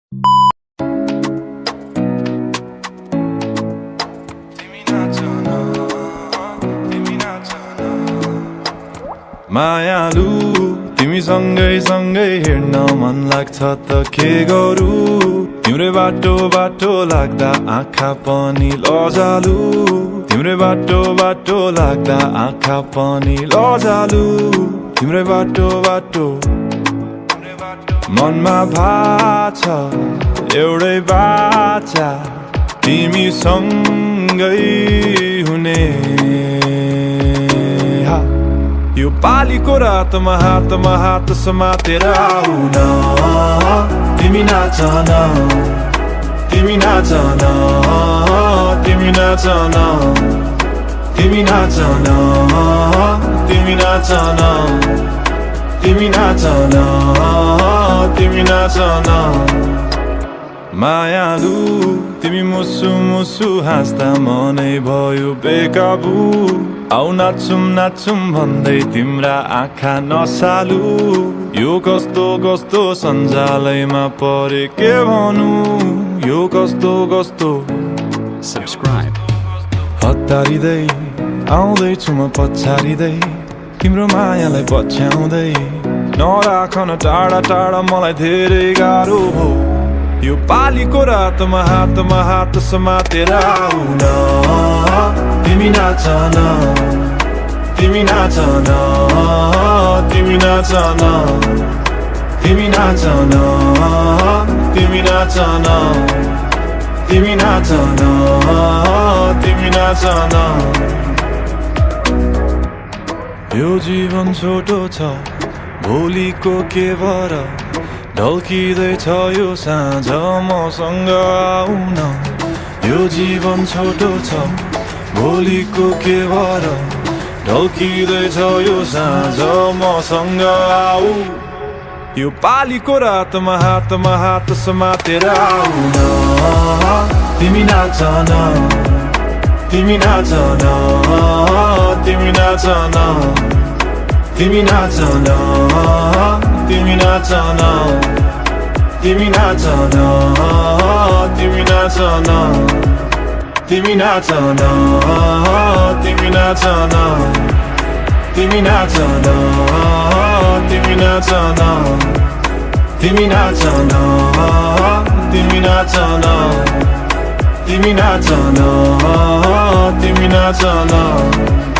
मायालु तिमी सँगै हिँड्न मन लाग्छ त के गरौ तिम्रै बाटो बाटो लाग्दा आँखा पनि लजालु तिम्रै बाटो बाटो लाग्दा आँखा पनि लजालु तिम्रै बाटो बाटो मनमा भाछ एउटै बाचा तिमी सँगै हुने यो पालीको रातमा हात समातेर आउन तिमी नाच न तिमी नाच न तिमी नाच न तिमी नाच न तिमी नाच न तिमी नाच न तिमी नाच न मायालु तिमी मुसु मुसु हाँस्दा मनै भयो बेकाबु आउ नाचुम भन्दै तिम्रा आँखा नसालु यो कस्तो सञ्जालैमा परे के भनु यो कस्तो Subscribe. हतारिँदै आउँदैछु म पछारिँदै तिम्रो मायालाई पछ्याउँदै नराख न टाढा टाढा मलाई धेरै गाह्रो हो यो पालीको रातमा हात समातेर आउन तिमी नाच न तिमी नाच न तिमी नाच न तिमी नाच न तिमी नाच न तिमी नाच न तिमी नाच न यो जीवन छोटो छ भोलिको के भर ढल्किँदैछ यो साँझ मसँग आउन यो जीवन छोटो छ भोलिको के भर ढल्किँदैछ यो साँझ मसँग आऊ यो पालीको रातमा हात समातेर आउन तिमी नाच न तिमी नाच न तिमी नाच न तिमी नाच न तिमी नाच न तिमी नाच न तिमी नाच न तिमी नाच न तिमी नाच न तिमी नाच न तिमी नाच न तिमी नाच न तिमी नाच न तिमी नाच न तिमी नाच न